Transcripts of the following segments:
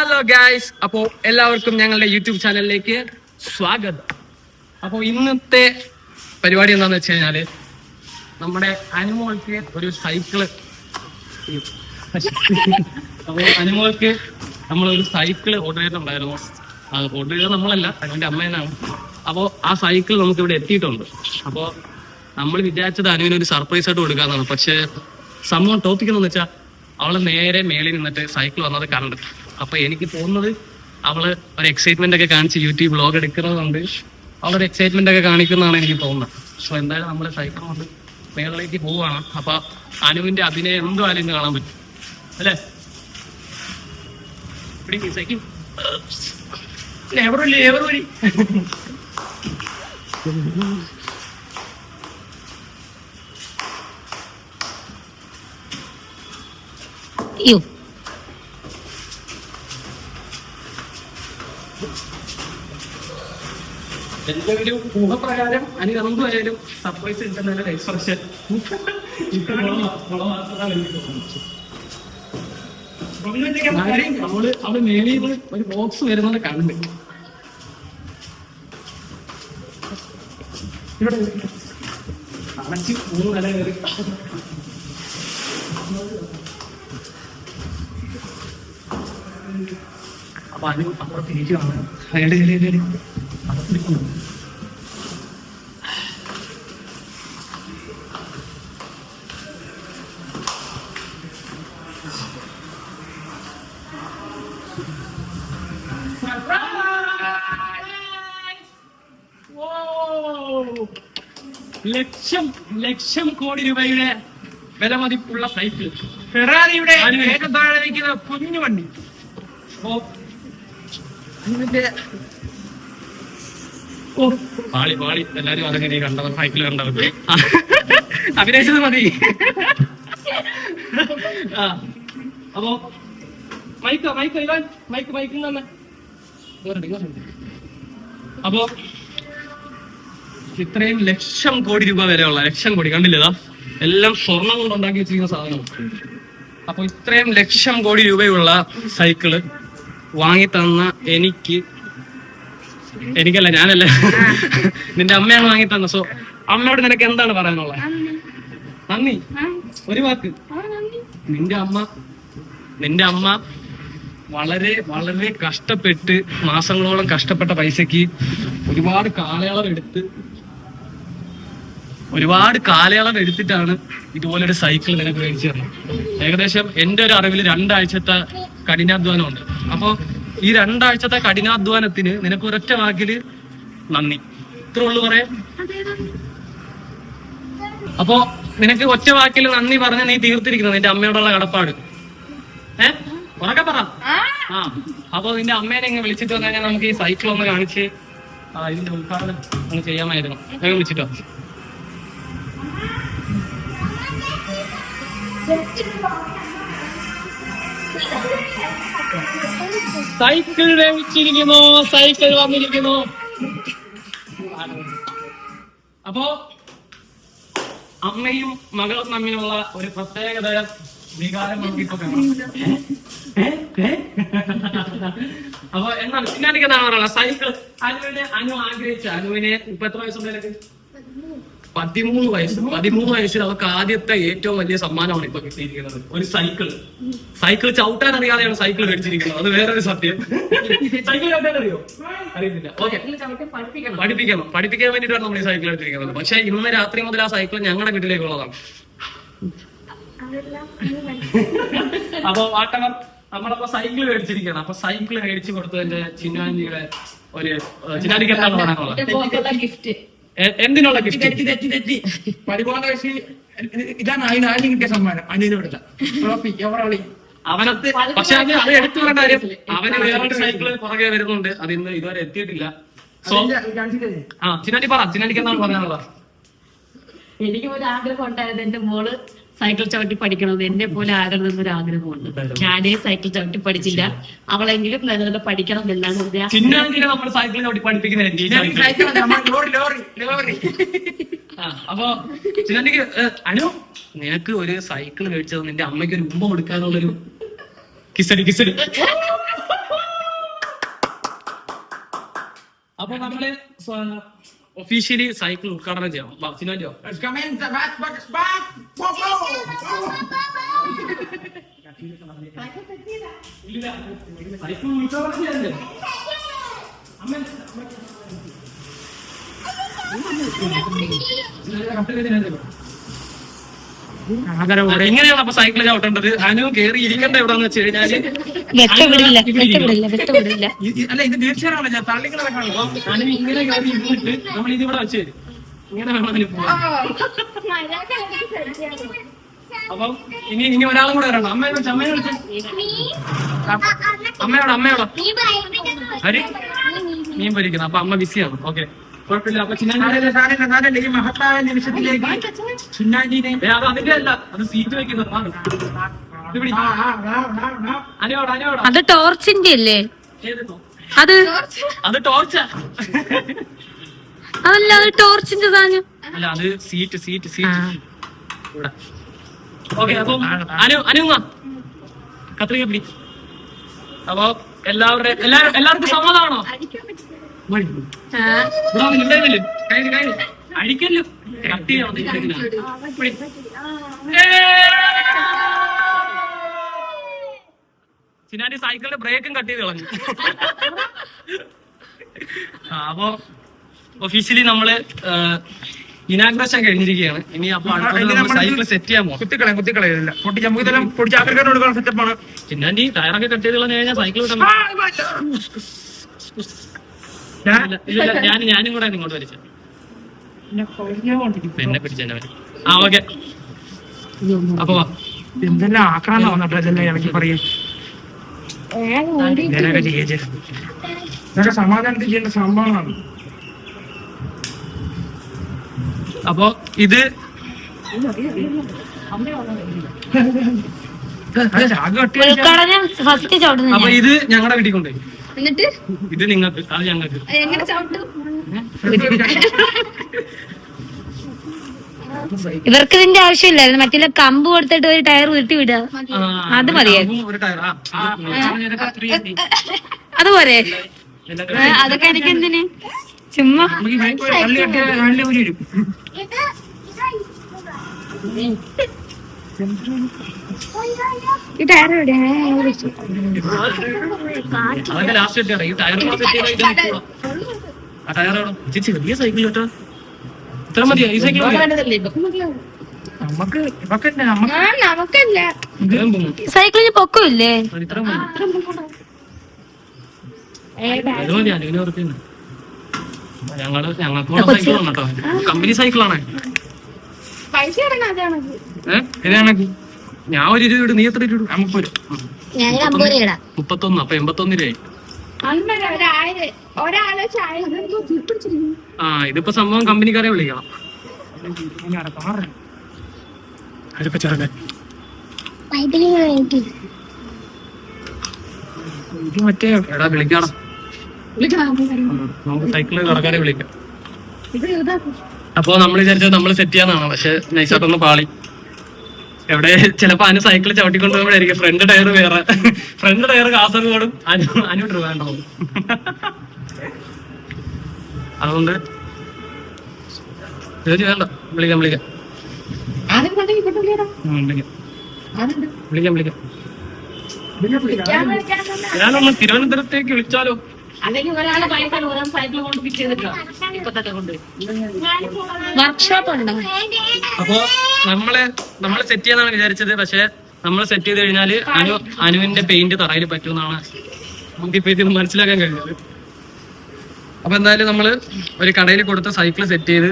Hello guys, അപ്പോ എല്ലാവർക്കും ഞങ്ങളുടെ യൂട്യൂബ് ചാനലിലേക്ക് സ്വാഗതം. അപ്പോൾ ഇന്നത്തെ പരിപാടി എന്താണെന്ന് വെച്ച് കഴിഞ്ഞാല് നമ്മുടെ അനുമോൾക്ക് ഒരു സൈക്കിള് അപ്പോൾ അനുമോൾക്ക് നമ്മളൊരു സൈക്കിള് ഓർഡർ ചെയ്തിട്ടുണ്ടായിരുന്നു. ഓർഡർ ചെയ്തത് നമ്മളല്ല, അനുവിന്റെ അമ്മേനാണ്. അപ്പോൾ ആ സൈക്കിൾ നമുക്ക് ഇവിടെ എത്തിയിട്ടുണ്ട്. അപ്പോൾ നമ്മൾ വിചാരിച്ചത് അനുവിനൊരു സർപ്രൈസ് ആയിട്ട് കൊടുക്കാന്നാണ്. പക്ഷെ സംഭവം ടോപ്പിക് എന്ന് വെച്ചാൽ അവള് നേരെ മേളിൽ നിന്നിട്ട് സൈക്കിൾ വന്നത് കണ്ടു. അപ്പൊ എനിക്ക് തോന്നുന്നത് അവള് ഒരു എക്സൈറ്റ്മെന്റ് ഒക്കെ കാണിച്ച് യൂട്യൂബ് വ്ലോഗ് എടുക്കുന്നതുകൊണ്ട് അവളൊരു എക്സൈറ്റ്മെന്റ് ഒക്കെ കാണിക്കുന്നതാണ് എനിക്ക് തോന്നുന്നത്. സോ എന്തായാലും നമ്മള് സൈക്കിൾ കൊണ്ട് മേളിലേക്ക് പോവാണ്. അപ്പൊ അനുവിന്റെ അഭിനയം എന്തായാലും ഇന്ന് കാണാൻ പറ്റും അല്ലേ? Cycle Ew. എന്റെ ഒരു ഊഹപ്രകാരം അതിന് എന്തായാലും സർപ്രൈസ് കിട്ടുന്നതിന്റെ എക്സ്പ്രഷൻ അവള് മേളിൽ ഒരു ബോക്സ് വരുന്നത് കണ്ട് ഇവിടെ അടച്ച് 3 നില കയറി. അപ്പൊ അതിന് അപ്പുറത്ത് ഇരിക്കുകയാണ്. അയാളുടെ ചില ലക്ഷം കോടി രൂപയുടെ വിലമതിപ്പുള്ള സൈക്കിൾ, ഫെറാറിയുടെ താഴെ നിൽക്കുന്ന കുഞ്ഞു വണ്ടി. പാളി എല്ലാരും അതൊക്കെ നീ കണ്ടത്, സൈക്കിൾ കണ്ടത് അഭിനയിച്ചത് മതി. അപ്പോ മൈക്ക് അപ്പോ ഇത്രയും ലക്ഷം കോടി രൂപ വരെയുള്ള, ലക്ഷം കോടി കണ്ടില്ലതാ, എല്ലാം സ്വർണം കൊണ്ട് ഉണ്ടാക്കി വെച്ചിരിക്കുന്ന സാധനം. അപ്പൊ ഇത്രയും ലക്ഷം കോടി രൂപയുള്ള സൈക്കിള് വാങ്ങി തന്ന എനിക്കല്ല, ഞാനല്ല, നിന്റെ അമ്മയാണ് വാങ്ങി തന്ന. സോ അമ്മയോട് നിനക്ക് എന്താണ് പറയാനുള്ളത്? നന്ദി. ഒരു വാക്ക്. നിന്റെ അമ്മ വളരെ വളരെ കഷ്ടപ്പെട്ട്, മാസങ്ങളോളം കഷ്ടപ്പെട്ട പൈസക്ക് ഒരുപാട് കാലയളവ് എടുത്തിട്ടാണ് ഇതുപോലൊരു സൈക്കിൾ നിനക്ക് മേടിച്ചു തരണം. ഏകദേശം എന്റെ ഒരു അറിവിൽ 2 ആഴ്ചത്തെ കഠിനാധ്വാനം ഉണ്ട്. അപ്പൊ ഈ 2 ആഴ്ചത്തെ കഠിനാധ്വാനത്തിന് നിനക്ക് ഒരൊറ്റ വാക്കില് നന്ദി, ഇത്ര ഉള്ളു പറയാൻ. അപ്പൊ നിനക്ക് ഒറ്റ വാക്കിൽ നന്ദി പറഞ്ഞ് നീ തീർത്തിരിക്കുന്നത് നിന്റെ അമ്മയോടുള്ള കടപ്പാട്. ഉറക്കെ പറ. അപ്പൊ നിന്റെ അമ്മേനെ ഇങ്ങനെ വിളിച്ചിട്ട് വന്നു കഴിഞ്ഞാൽ നമുക്ക് ഈ സൈക്കിൾ ഒന്ന് കാണിച്ച് ഇതിന്റെ ഉദ്ഘാടനം ഒന്ന് ചെയ്യാമായിരുന്നു. വിളിച്ചിട്ടോ? സൈക്കിൾ ലഭിച്ചിരിക്കുന്നു, സൈക്കിൾ വന്നിരിക്കുന്നു. അപ്പോ അമ്മയും മകളും തമ്മിലുള്ള ഒരു പ്രത്യേകതരം വികാരം നമുക്കിപ്പോ കാണാം. അപ്പൊ എന്താണ് ചിന്നാനിക്ക് എന്താണ് പറയാനുള്ള? സൈക്കിൾ അനു ആഗ്രഹിച്ച, അനുവിനെ ഇപ്പൊ എത്ര വയസ്സുണ്ടെങ്കിൽ 13 വയസ്സ്. 13 വയസ്സിൽ അവർക്ക് ആദ്യത്തെ ഏറ്റവും വലിയ സമ്മാനമാണ് ഇപ്പൊ കിട്ടിയിരിക്കുന്നത്, ഒരു സൈക്കിൾ ചവിട്ടാൻ അറിയാതെയാണ് സൈക്കിൾ മേടിച്ചിരിക്കുന്നത്. അത് വേറൊരു സത്യം. സൈക്കിൾ ചവിട്ടാൻ അറിയോ? അറിയത്തില്ല. ഓക്കെ, പഠിപ്പിക്കാൻ വേണ്ടിയിട്ടാണ് നമ്മൾ ഈ സൈക്കിൾ എടുത്തിരിക്കുന്നത്. പക്ഷെ ഇന്ന് രാത്രി മുതൽ ആ സൈക്കിൾ ഞങ്ങളുടെ വീട്ടിലേക്കുള്ളതാണ്. അപ്പൊ വാട്ടവർ നമ്മളപ്പോ സൈക്കിൾ മേടിച്ചിരിക്കുകയാണ്. അപ്പൊ സൈക്കിൾ മേടിച്ചു കൊടുത്തതിന്റെ ചിന്നാനിയുടെ ചിന്നാനിക്ക് എന്താണ് പറയാനുള്ളത്? ഗിഫ്റ്റ്. എന്തിനുള്ള ഗിഫ്റ്റ്? പരിപാടി വയസ്സിൽ ഇതാണ് അതിന് കിട്ടിയ സമ്മാനം. അതിന് ട്രോഫി അവനത്ത്. പക്ഷെ അത് എടുത്തു പറഞ്ഞ കാര്യം, അവന് വേറൊരു സൈക്കിള് പുറകെ വരുന്നുണ്ട്. അത് ഇന്ന് ഇതുവരെ എത്തിയിട്ടില്ല. സോ ചിന്നാനി പറ, ചിന്നാനിക്ക് എന്താണ് പറയാനുള്ളത്? എനിക്ക് ഒരു ആഗ്രഹം ഉണ്ടായത് എന്റെ മോള് സൈക്കിൾ ചവിട്ടി പഠിക്കണമെന്ന്, എന്നെ പോലെ ആകണമെന്നൊരു ആഗ്രഹമുണ്ട്. ഞാനേ സൈക്കിൾ ചവിട്ടി പഠിച്ചില്ല, അവളെങ്കിലും നല്ല പഠിക്കണം എന്നാണ്. നമ്മൾ സൈക്കിൾ ചവിട്ടി പഠിപ്പിക്കുന്ന അപ്പൊ ചിന്നാനിക്ക് അനു, നിനക്ക് ഒരു സൈക്കിൾ മേടിച്ചത് നിന്റെ അമ്മയ്ക്ക് ഒരു ഉമ്മ കൊടുക്കാനുള്ളൊരു കിസടി അപ്പൊ നമ്മള് ഒഫീഷ്യലി സൈക്കിൾ ഉദ്ഘാടനം ചെയ്യാം. സിനോന്റെയോ? സൈക്കിൾ ഉദ്ഘാടനം ചെയ്യാൻ എങ്ങനെയാണ് അപ്പൊ സൈക്കിൾ ചവിട്ടേണ്ടത്? അനു കേറി ഇരിക്കേണ്ട എവിടെന്ന് വെച്ച് കഴിഞ്ഞാല് അല്ല, ഇത് തീർച്ചയായും ഞാൻ തള്ളികളെ കാണുമ്പോ അനു ഇങ്ങനെ കയറി ഇരുന്നിട്ട് നമ്മൾ ഇതിവിടെ വെച്ച് തരും. ഇങ്ങനെ വേണം അതിന് പോവാൻ. അപ്പം ഇനി ഒരാളും കൂടെ വരണം. അമ്മയെ വിളിച്ച അമ്മയോടോ ഹരി മീൻ പൊരിക്കണം. അപ്പൊ അമ്മ ബിസിയാണ്. ഓക്കെ, കുഴപ്പമില്ല. അപ്പൊ ചിന്നാൻ്റെ ഈ മഹത്തായ നിമിഷത്തിലേക്ക് ചിന്നാജിനെ അതിന്റെ അല്ല, അത് സീറ്റ് വെക്കുന്നത്. അത് ടോർച്ചിന്റെ അല്ലേ? അത് ടോർച്ചാ? അതല്ല, അത് ടോർച്ചിന്റെ സാധനം അല്ല, അത് സീറ്റ് ഇവിടെ. ഓക്കെ, അപ്പം അനു കത്രിക പിടി. അപ്പൊ എല്ലാവർക്കും സമ്മതമാണോ? അഴിക്കല്ലോ, കട്ട് ചെയ്യാം. ചിന്നാന്റെ സൈക്കിളിന്റെ ബ്രേക്കും കട്ട് ചെയ്ത് കളഞ്ഞു. അപ്പൊ ഒഫീഷ്യലി നമ്മള് ഇനാഗ്രേഷൻ കഴിഞ്ഞിരിക്കുകയാണ്. ഇനി അപ്പൊ സൈക്കിൾ സെറ്റ് ചെയ്യാൻ പോകും. കുത്തിക്കളയില്ല, പൊടിച്ച് ആഗ്രഹം കൊടുക്കുന്ന സെറ്റപ്പാണ്. ചിന്നാന്റെ ടയറൊക്കെ കട്ട് ചെയ്ത് കളഞ്ഞു കഴിഞ്ഞാൽ സൈക്കിൾ കിട്ടാൻ ഞാനും കൂടെ ഇങ്ങോട്ട് വലിച്ച എന്നെ പിടിച്ചെന്നെ. ആ ഓക്കെ, അപ്പൊ എന്തെല്ലാം ആക്രാന്തം വന്നിട്ട് ഇതെല്ലാം ഇറക്കി പറയും. ഇതൊക്കെ സമാധാനത്തിൽ ചെയ്യേണ്ട സംഭവമാണ്. അപ്പൊ ഇത് അപ്പൊ ഇത് ഞങ്ങളുടെ വീട്ടിൽ കൊണ്ടുപോയി. എന്നിട്ട് ഇത് നിങ്ങൾക്ക്, അത് ഞങ്ങൾക്ക്. എങ്ങനെ ചവിട്ടും? ഇവർക്ക് ഇതിന്റെ ആവശ്യമില്ലായിരുന്നു. മറ്റേ കമ്പ് കൊടുത്തിട്ട് ഒരു ടയർ ഉരുട്ടി വിടുക, അത് മതിയായിരുന്നു. അതുപോലെ അതൊക്കെ എനിക്ക് എന്തിന് ചുമ്മാ. ഈ ടയർ അതൊക്കെ ലാസ്റ്റ് സെറ്റ് ഈ ടയർ ആ ടയറാണോ ചേച്ചി? വലിയ സൈക്കിൾ കേട്ടോ, ഇത്ര മതിയോ ഈ സൈക്കിൾ? നമുക്കല്ല, സൈക്കിളിന് പൊക്കമില്ലേ? ഇത്ര മതി. അനുവിനെ ഉറപ്പിന്ന് ഞങ്ങൾക്ക് കൂടെ സൈക്കിൾ ആണ് കേട്ടോ, കമ്പനി സൈക്കിളാണ്. ഇതാണെങ്കിൽ ഞാൻ ഒരു 20 നീ എത്ര രൂപ? 50. 31. അപ്പൊ 81 രൂപയായി. ആ ഇതിപ്പോ സംഭവം കമ്പനിക്കാരെ വിളിക്കണം. എടാ വിളിക്കണം, നമുക്ക് സൈക്കിള് കടക്കാരെ വിളിക്കാം. അപ്പൊ നമ്മൾ വിചാരിച്ചത് നമ്മൾ സെറ്റ് ചെയ്യാന്നാണ്, പക്ഷെ നൈസായിട്ടൊന്ന് പാളി. എവിടെ ചിലപ്പോ അനു സൈക്കിൾ ചവിട്ടിക്കൊണ്ട് പോകുമ്പോഴായിരിക്കും ഫ്രണ്ട് ടയർ വേറെ, ഫ്രണ്ട് ടയർ കാസർഗോഡും അനു ട്രിവാൻഡ്രവും. അതുകൊണ്ട് വേണ്ട, വിളിക്കാം ഞാനൊന്ന് തിരുവനന്തപുരത്തേക്ക് വിളിച്ചാലോ? വർക്ക്ഷോപ്പ് ഉണ്ടോ? അപ്പൊ നമ്മള് സെറ്റ് ചെയ്യാന്നാണ് വിചാരിച്ചത്, പക്ഷെ നമ്മൾ സെറ്റ് ചെയ്ത് കഴിഞ്ഞാല് അനുവിന്റെ പെയിന്റ് തറയിൽ പറ്റുമെന്നാണ് നമുക്കിപ്പോ ഇത് മനസ്സിലാക്കാൻ കഴിഞ്ഞത്. അപ്പൊ എന്തായാലും നമ്മള് ഒരു കടയിൽ കൊടുത്ത സൈക്കിൾ സെറ്റ് ചെയ്ത്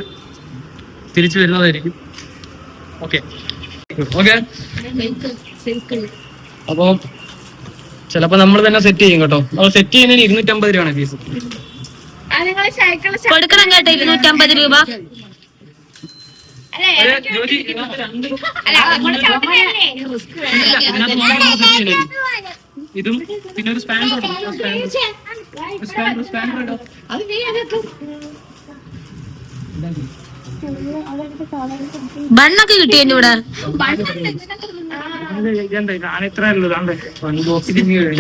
തിരിച്ചു വരുന്നതായിരിക്കും. Okay okay. അപ്പൊ ചിലപ്പോ നമ്മൾ തന്നെ സെറ്റ് ചെയ്യും കേട്ടോ. നമ്മൾ സെറ്റ് ചെയ്യുന്നതിന് 250 രൂപയാണ് ഫീസ്. കൊടുക്കണം കേട്ടോ 250 രൂപ. ഇതും പിന്നെ ഒരു സ്പാൻഡർ ബണ്ണൊക്കെ കിട്ടി എന്റെ ഇവിടെ.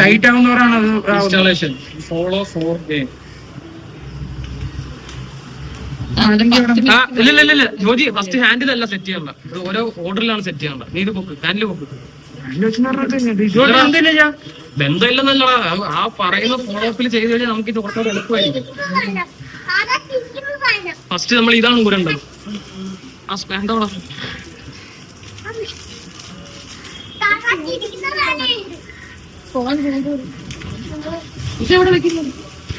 ടൈറ്റ് ആവുന്നവരാണ് ഇൻസ്റ്റാളേഷൻ. Follow 4A. ഇല്ല ജോജി ഫസ്റ്റ് ഹാൻഡിലല്ല സെറ്റ് ചെയ്യണ്ട, ഇത് ഓരോ ഓർഡറിലാണ് സെറ്റ് ചെയ്യണ്ട. നീ ഇത് പൊക്ക്, ഹാൻഡിൽ പൊക്ക്. ബന്ധമില്ലെന്നല്ല, ആ പറയുന്ന ഫോളോ അപ്പിൽ ചെയ്ത് കഴിഞ്ഞാൽ നമുക്ക് ഇത് കുറച്ചുകൂടെ എളുപ്പമായിരിക്കും. ഫസ്റ്റ് നമ്മൾ ഇതാണ് കൂരേണ്ടത്. ആ സ്പാൻഡോളാ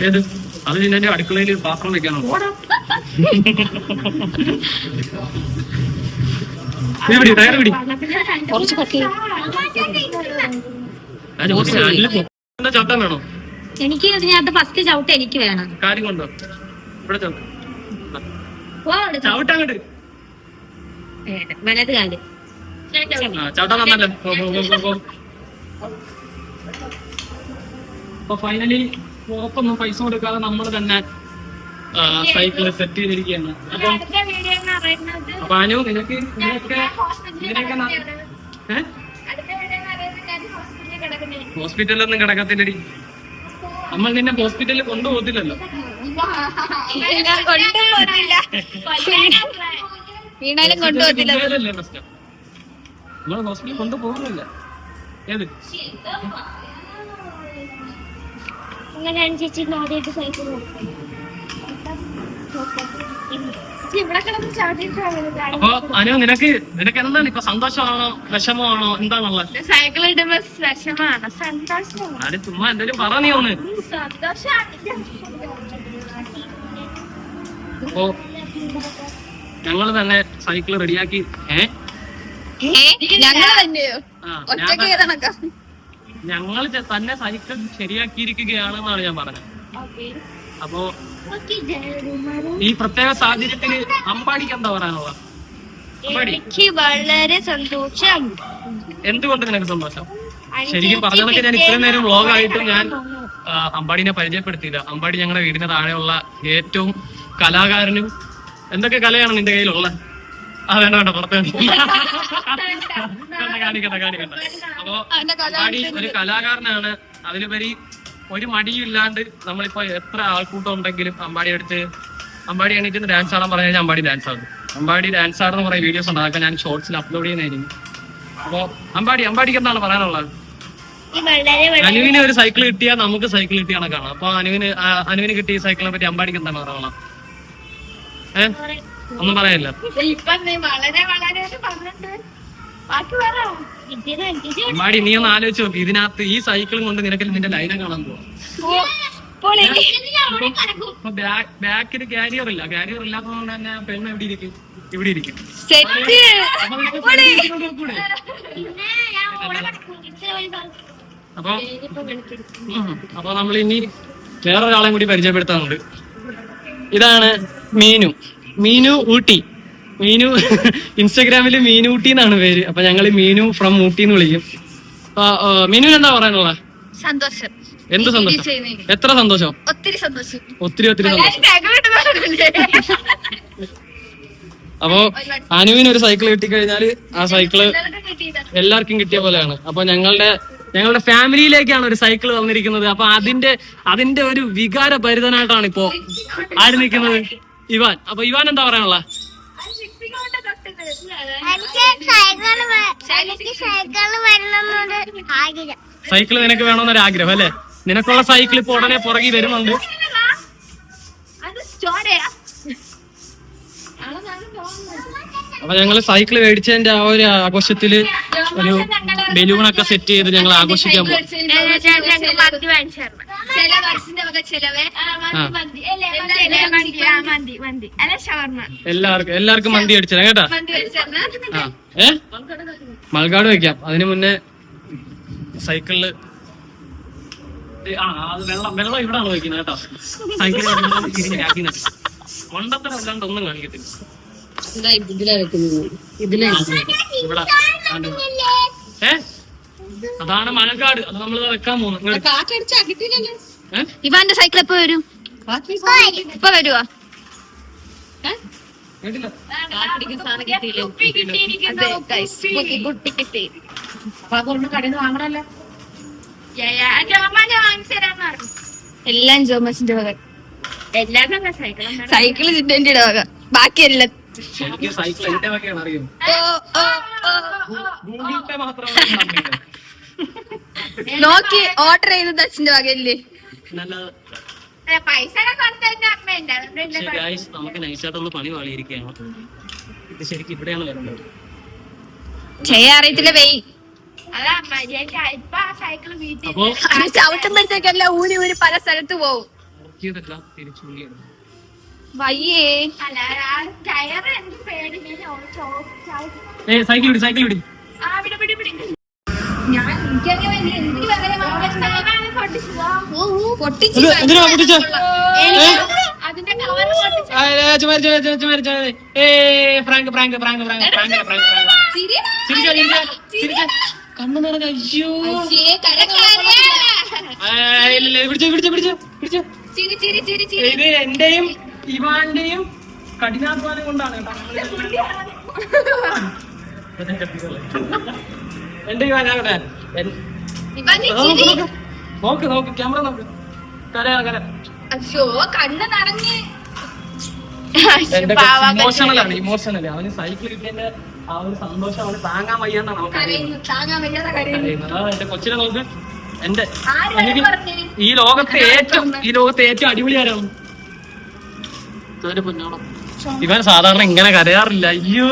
ഏത്? അത് ഇതിന്റെ അടുക്കളയിൽ പാത്രം വെക്കാനോ? ടയർ പിടി. ചട്ടം വേണോ? എനിക്ക് ഇതിനകത്ത് ഫസ്റ്റ് ചവിട്ട് എനിക്ക് വേണം. കാര്യം കൊണ്ടോ? ഇവിടെ ചവിട്ടങ്ങോട്ട് വലത് കാല് ചവിട്ടാൻ നന്നല്ലേ. അപ്പൊ ഫൈനലി പുറത്തൊന്നും പൈസ കൊടുക്കാതെ നമ്മൾ തന്നെ സൈക്കിള് സെറ്റ് ചെയ്തിരിക്കുകയാണ്. അപ്പൊ അനു നിനക്ക് ഹോസ്പിറ്റലിലൊന്നും കിടക്കത്തില്ലടി. നമ്മൾ നിന്നെ ഹോസ്പിറ്റലിൽ കൊണ്ടുപോകത്തില്ലല്ലോ. വീണാലും കൊണ്ടുപോകത്തില്ല. നമ്മൾ ഹോസ്പിറ്റലിൽ കൊണ്ടുപോകുന്നില്ല. ഏത് അങ്ങനെയാണ് ചേച്ചി ആദ്യമായിട്ട് സൈക്കിൾ അപ്പൊ അനു നിനക്ക് എന്താണ് ഇപ്പൊ? സന്തോഷമാണോ വിഷമമാണോ എന്താണുള്ളത്? സൈക്കിൾ ഇടുമ്പോ വിഷമാണ്, സന്തോഷമാണ്. അത് ചുമ്മാ എന്തെങ്കിലും പറ നീ ഒന്ന്. അപ്പൊ ഞങ്ങള് തന്നെ സൈക്കിൾ റെഡിയാക്കി. ഞങ്ങൾ തന്നെ സൈക്കിൾ ശരിയാക്കിയിരിക്കുകയാണെന്നാണ് ഞാൻ പറഞ്ഞത്. അപ്പോ ഈ പ്രത്യേക സാഹചര്യത്തില് അമ്പാടിക്ക് എന്താ പറയാനുള്ളത്? എനിക്ക് വളരെ സന്തോഷം. എന്തുകൊണ്ട് നിനക്ക് സന്തോഷം? ശരിക്കും പറഞ്ഞതൊക്കെ ഞാൻ ഇത്രയും നേരം വ്ളോഗായിട്ട് ഞാൻ അമ്പാടിനെ പരിചയപ്പെടുത്തിയില്ല. അമ്പാടി ഞങ്ങളുടെ വീടിന് താഴെയുള്ള ഏറ്റവും കലാകാരനും. എന്തൊക്കെ കലയാണ് നിന്റെ കയ്യിലുള്ള? വേണ്ട പുറത്ത് കാണിക്കണ്ട. അപ്പോ അമ്പാടി ഒരു കലാകാരനാണ്. അതിലുപരി ഒരു മടിയില്ലാണ്ട് നമ്മളിപ്പോ എത്ര ആൾക്കൂട്ടം ഉണ്ടെങ്കിലും അമ്പാടി എണീറ്റ് ഡാൻസ് ആടാൻ പറഞ്ഞു കഴിഞ്ഞാൽ അമ്പാടി ഡാൻസ് ആടും. അമ്പാടി ഡാൻസ് ആടുന്ന കുറെ വീഡിയോസ് ഉണ്ട്, അതൊക്കെ ഞാൻ ഷോർട്സിൽ അപ്ലോഡ് ചെയ്യുന്നതായിരിക്കും. അപ്പൊ അമ്പാടിക്ക് എന്താണ് പറയാനുള്ളത്? അനുവിന് ഒരു സൈക്കിൾ കിട്ടിയാൽ നമുക്ക് സൈക്കിൾ കിട്ടിയ കണക്കാണ്. അപ്പൊ അനുവിന് കിട്ടിയ സൈക്കിളിനെ പറ്റി അമ്പാടിക്ക് എന്താണ് പറയാനുള്ളത്? ഒന്നും പറയാനില്ല. അമ്പാടി നീ ഒന്ന് ആലോചിച്ച് നോക്കി, ഇതിനകത്ത് ഈ സൈക്കിളും കൊണ്ട് നിനക്ക് നിന്റെ ലൈനം കാണാൻ പോവാ. ബാക്കിൽ കാരിയർ ഇല്ലാത്തതുകൊണ്ട് തന്നെ പെണ്ണ് എവിടെ ഇരിക്കും? ഇവിടെ ഇരിക്കും. അപ്പൊ നമ്മൾ ഇനി വേറൊരാളെ കൂടി പരിചയപ്പെടുത്താനുണ്ട്. ഇതാണ് മീനു ഊട്ടി. ഇൻസ്റ്റാഗ്രാമില് മീനു ഊട്ടി എന്നാണ് പേര്. അപ്പൊ ഞങ്ങള് മീനു ഫ്രം ഊട്ടി എന്ന് വിളിക്കും. മീനുവിന് എന്താ പറയാനുള്ളത്? സന്തോഷം. എന്ത് സന്തോഷം? എത്ര സന്തോഷം? ഒത്തിരി സന്തോഷം. ഒത്തിരി സന്തോഷം. അപ്പോ അനുവിന് ഒരു സൈക്കിൾ കിട്ടിക്കഴിഞ്ഞാല് ആ സൈക്കിള് എല്ലാവർക്കും കിട്ടിയ പോലെയാണ്. അപ്പൊ ഞങ്ങളുടെ ഫാമിലിയിലേക്കാണ് ഒരു സൈക്കിൾ വന്നിരിക്കുന്നത്. അപ്പൊ അതിന്റെ ഒരു വികാര ഭരിതനായിട്ടാണ് ഇപ്പോ ആര് നിൽക്കുന്നത്? ഇവാൻ. അപ്പൊ ഇവാൻ എന്താ പറയാനുള്ള? സൈക്കിൾ നിനക്ക് വേണമെന്നൊരു ആഗ്രഹം അല്ലെ? നിനക്കുള്ള സൈക്കിൾ ഇപ്പൊ ഉടനെ പുറകെ വരുന്നുണ്ട്. അപ്പൊ ഞങ്ങള് സൈക്കിൾ മേടിച്ചതിന്റെ ആ ഒരു ആഘോഷത്തില് ഒരു ബലൂണൊക്കെ സെറ്റ് ചെയ്ത് ഞങ്ങൾ ആഘോഷിക്കാൻ പോകും. എല്ലാവർക്കും മന്തി അടിച്ചത് കേട്ടാ. മൽഗാട് വെക്കാം. അതിന് മുന്നേ സൈക്കിളില് വെള്ളം ഇവിടാണ് വെക്കുന്നത് കേട്ടോ. സൈക്കിൾ കൊണ്ടത്തരം അല്ലാണ്ട് ഒന്നും കാണിക്കത്തില്ല. അതാണ് മഴക്കാട്. അത് നമ്മൾ വെക്കാൻ പോകുന്നു. ഇവാന്റെ സൈക്കിൾ എപ്പോ വരും? ഇപ്പൊ വരുവാ? എല്ലാം ജോമസിന്റെ വക. എല്ലാവരും സൈക്കിളും സൈക്കിള് ജിന്റെ വക ബാക്കിയെല്ലാം ശരിക്കും സൈക്കിൾ എന്റെ വകയാണ് അറിയും. ഗൂഗിൾ പേ മാത്രമാണ് നോക്കി ഓർഡർ ചെയ്തത് അച്ഛന്റെ വകയല്ലേ. നല്ലത്. പൈസ അമ്മയുണ്ട്. പക്ഷേ ഗായ്സ് നമുക്ക് നൈസായിട്ടൊന്ന് പണി വാളിയിരിക്കുകയാണ്. ഇത് ശരിക്കും ഇവിടെയാണ് വരുന്നത്. ചെയ്യാൻ അറിയത്തില്ല വെയ്. അതാ ഇപ്പൊ ആ സൈക്കിള് വീട്ടിൽ അപ്പോ ചവിട്ടുമ്പോഴത്തേക്കെല്ലാം ഊരി ഊരി പല സ്ഥലത്ത് പോവും. നോക്കിയതെല്ലാം തിരിച്ചുള്ളിയാണ്. വയ്യേ അല്ല ആ ടയർ എന്ത് പേടി സൈക്കിൾ വിടി, സൈക്കിൾ വിടി. എന്തിനാ പൊട്ടിച്ചേ? അതിന്റെ കവർ കണ്ണു നിറഞ്ഞ അയ്യോ. ഇത് എന്റെയും ഇവാന്റെയും കഠിനാധ്വാനം കൊണ്ടാണ് എന്റെ ഇവാൻ നോക്ക് നോക്ക് ക്യാമറ നോക്ക്. കരയാ കര. അയ്യോ കണ്ണ് നിറഞ്ഞ് ഇമോഷണലാണ്, ഇമോഷണല്. അവന് സൈക്കിൾ കിട്ടിയതിന്റെ ആ ഒരു സന്തോഷം അവന് താങ്ങാൻ വയ്യാന്നാണ് അവൻ താങ്ങാൻ വയ്യാതെ കരയുന്നത്. അതാ എന്റെ കൊച്ചിനെ നോക്ക്. എന്റെ ഈ ലോകത്തെ ഏറ്റവും അടിപൊളി ആരാണ്? ഇവൻ സാധാരണ ഇങ്ങനെ കരയാറില്ല. അയ്യോ,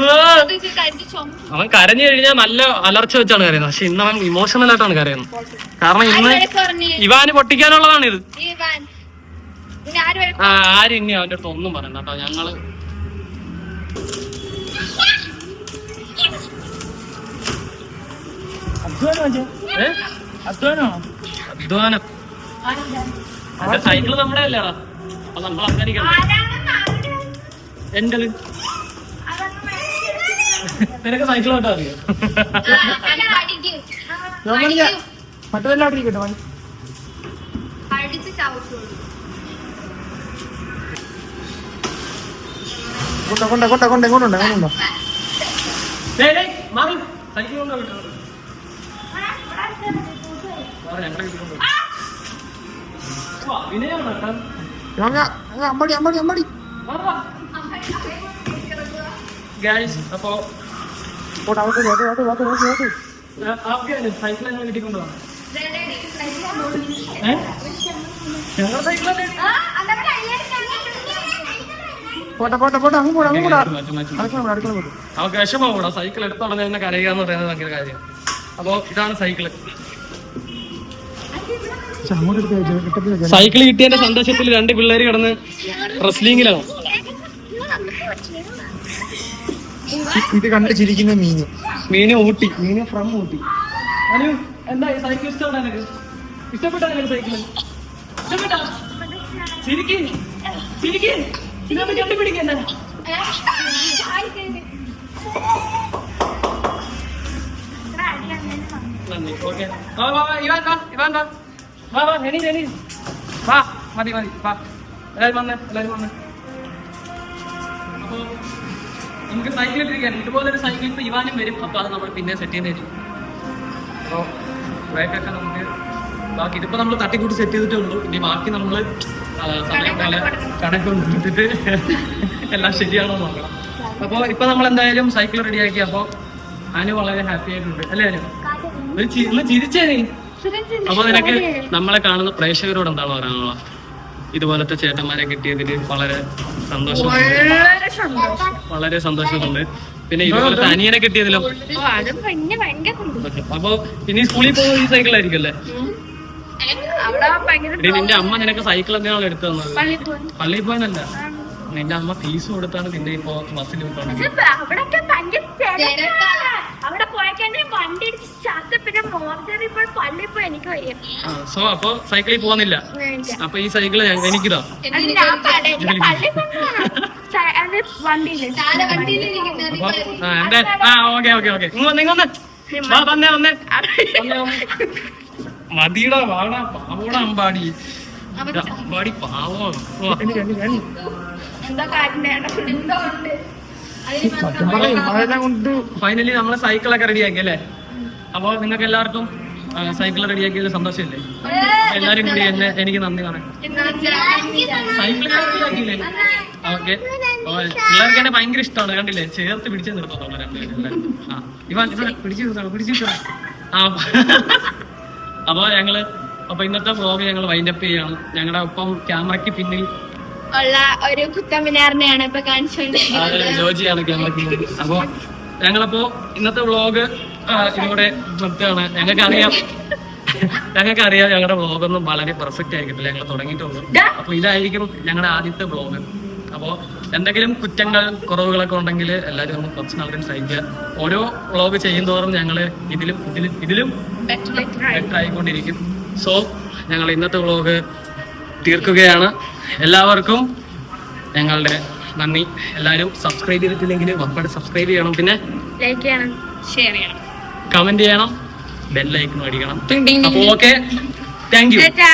അവൻ കരഞ്ഞു കഴിഞ്ഞാൽ നല്ല അലർച്ച വെച്ചാണ് കരയുന്നത്. പക്ഷെ ഇന്ന് അവൻ ഇമോഷണൽ ആയിട്ടാണ് കരയുന്നത്. കാരണം ഇന്ന് ഇവാന് പൊട്ടിക്കാനുള്ളതാണ് ഇത്. ആരും ഇനി അവന്റെ അടുത്ത് ഒന്നും പറയണ്ട കേട്ടോ. ഞങ്ങള് അധ്വാനം. എന്റെ സൈക്കിള് നമ്മുടെ അല്ലേടാ, അപ്പൊ നമ്മൾ അധ്വാനിക്കണം. എന്റെ നിനക്ക് സൈക്കിൾ ഓട്ടാ അറിയോ? മറ്റേതെല്ലാം അവിടെ ഇരിക്കട്ടെ. കൊണ്ട കൊണ്ട കൊണ്ട എങ്ങോട്ടുണ്ടോ എങ്ങോട്ടുണ്ടോ? മാറി സൈക്കിൾ കൊണ്ടോ കിട്ടും. ഞങ്ങളുടെ വിനയാണ് കേട്ടോ. അമ്പടി അമ്പടി അമ്പടി. ഗൈസ് അപ്പോ സൈക്കിൾ ഞങ്ങൾ കിട്ടിക്കൊണ്ടുപോകാം. ഞങ്ങളുടെ സൈക്കിളല്ലേ? പോട്ടെ പോട്ടെ പോട്ടെ അങ്ങ് കൂടാ അങ്ങ് കൂടാ. അവർക്ക് വിഷമാവൂടാ. സൈക്കിൾ എടുത്തോളഞ്ഞ തന്നെ കരയുക എന്ന് പറയുന്നത് ഭയങ്കര കാര്യം. അപ്പോ ഇതാണ് സൈക്കിള്. സൈക്കിൾ കിട്ടിയതിന്റെ സന്തോഷത്തിൽ രണ്ട് പിള്ളേര് കിടന്ന് റെസ്ലിംഗിലാണ്. ഇത് കണ്ട് ചിരിക്കുന്ന മീന്. മീന് ഊട്ടി, മീന് ഫ്രം ഊട്ടി. അനു എന്താ സൈക്കിൾ ഇഷ്ടപ്പെട്ടാ നിനക്ക്? ഇഷ്ടപ്പെട്ടാ നിനക്ക് സൈക്കിള്? ഇഷ്ടപ്പെട്ടാ? ചിരിക്ക് ചിരിക്ക്. ഇതൊന്ന് കണ്ടുപിടിക്കണ്ട. നന്ദി. ഓക്കെ ഇവാൻ വാ, ഇവാൻ വാ. വാ വാ എണീ എണീ. വാ മതി മതി വാ. എല്ലാരും വന്നേ, എല്ലാരും വന്നേ. അപ്പോ നമുക്ക് സൈക്കിൾ ഇട്ടിരിക്കാൻ ഇതുപോലൊരു സൈക്കിൾ ഇപ്പൊ ഇവാനും വരും. അപ്പൊ അത് നമ്മൾ പിന്നെ സെറ്റ് ചെയ്തേരും. അപ്പോ ബ്രേക്കൊക്കെ നമുക്ക് ബാക്കി ഇതിപ്പോ നമ്മൾ തട്ടിക്കൂട്ടി സെറ്റ് ചെയ്തിട്ടേ ഉള്ളൂ. ഇനി ബാക്കി നമ്മള് സമയം പോലെ കണക്കൊന്നും എടുത്തിട്ട് എല്ലാം ശരിയാണോ നോക്കണം. അപ്പൊ ഇപ്പൊ നമ്മൾ എന്തായാലും സൈക്കിൾ റെഡിയാക്കി. അപ്പൊ അനു വളരെ ഹാപ്പി ആയിട്ടുണ്ട് അല്ലേ? അനു ഒന്ന് ചിരിച്ചേ നീ. അപ്പൊ നിനക്ക് നമ്മളെ കാണുന്ന പ്രേക്ഷകരോട് എന്താണ് പറയാനുള്ളത്? ഇതുപോലത്തെ ചേട്ടന്മാരെ കിട്ടിയതിൽ വളരെ സന്തോഷം, വളരെ സന്തോഷമുണ്ട്. പിന്നെ ഇതുപോലത്തെ അനിയനെ കിട്ടിയതിലോ? അപ്പൊ ഇനി സ്കൂളിൽ പോകുന്ന ഈ സൈക്കിളായിരിക്കും അല്ലേ? നിന്റെ അമ്മ നിനക്ക് സൈക്കിൾ എന്തിനാണ് എടുത്തു തന്നത്? പള്ളിയിൽ പോയെന്നല്ല, നിന്റെ അമ്മ ഫീസ് കൊടുത്താണ് നിന്നെ ഇപ്പൊ ബസ്സിൽ വിട്ടോണ്ട്. അവിടെ പോയക്കന്നെ വണ്ടി പിന്നെ മോർച്ചറി ഇപ്പോൾ പള്ളിയിൽ പോയി എനിക്ക് വയ്യ. സോ അപ്പൊ സൈക്കിളിൽ പോകുന്നില്ല. അപ്പൊ ഈ സൈക്കിള് എനിക്കിതാ. ഓക്കെ ഓക്കെ ഓക്കെ വന്നേ വന്നേ. മതിയുടെ വാടാ പാവോടാ അമ്പാടി. അമ്പാടി പാവോ. ഫൈനലി നമ്മളെ സൈക്കിളൊക്കെ റെഡിയാക്കി അല്ലേ? അപ്പൊ നിങ്ങൾക്ക് എല്ലാവർക്കും സൈക്കിൾ റെഡിയാക്കിയത് സന്തോഷമില്ലേ? എല്ലാരും കൂടി എനിക്ക് നന്ദി പറയാം. സൈക്കിൾ റെഡിയാക്കിയില്ലേ? ഓക്കെ. പിള്ളേർക്ക് എന്നെ ഭയങ്കര ഇഷ്ടമാണ്, കണ്ടില്ലേ? ചേർത്ത് പിടിച്ചു നിർത്തോളൂ രണ്ടുപേരും. ഇവൻ പിടിച്ചു. അപ്പൊ ഇന്നത്തെ വ്ലോഗ് ഞങ്ങൾ വൈൻഡപ്പ് ചെയ്യാണ്. ഞങ്ങളുടെ ഒപ്പം ക്യാമറയ്ക്ക് പിന്നിൽ ഉള്ള ഒരു കുത്തമ്പിനാറിനെയാണ് ഇപ്പൊ കാണിച്ചുകൊണ്ടിരിക്കുന്നത്. ജോജിയാണ് ക്യാമറയ്ക്ക് പിന്നിൽ. അപ്പൊ ഞങ്ങളപ്പോ ഇന്നത്തെ വ്ലോഗ് ഇതിലൂടെ നിർത്തുകയാണ്. ഞങ്ങൾക്കറിയാം ഞങ്ങളുടെ വ്ലോഗൊന്നും വളരെ പെർഫെക്റ്റ് ആയിരിക്കത്തില്ല, ഞങ്ങൾ തുടങ്ങിയിട്ടുള്ളൂ. അപ്പൊ ഇതായിരിക്കും ഞങ്ങളുടെ ആദ്യത്തെ വ്ലോഗ്. അപ്പോ എന്തെങ്കിലും കുറ്റങ്ങൾ കുറവുകളൊക്കെ ഉണ്ടെങ്കിൽ എല്ലാവരും ഒന്ന് കുറച്ച് നാളുകൾ സഹിക്കുക. ഓരോ വ്ലോഗ് ചെയ്യുന്നതോറും ഞങ്ങള് ഇതിലും ബെറ്റർ ആയിക്കൊണ്ടിരിക്കും. സോ ഞങ്ങൾ ഇന്നത്തെ വ്ലോഗ് തീർക്കുകയാണ്. എല്ലാവർക്കും ഞങ്ങളുടെ നന്ദി. എല്ലാവരും സബ്സ്ക്രൈബ് ചെയ്തിട്ടില്ലെങ്കിൽ ഉറപ്പായിട്ട് സബ്സ്ക്രൈബ് ചെയ്യണം, പിന്നെ ലൈക്ക് ചെയ്യണം, ഷെയർ ചെയ്യണം, കമന്റ് ചെയ്യണം, ബെൽ ഐക്കൺ അടിക്കണം. അപ്പൊ ഓക്കെ, താങ്ക് യു. ടാറ്റാ.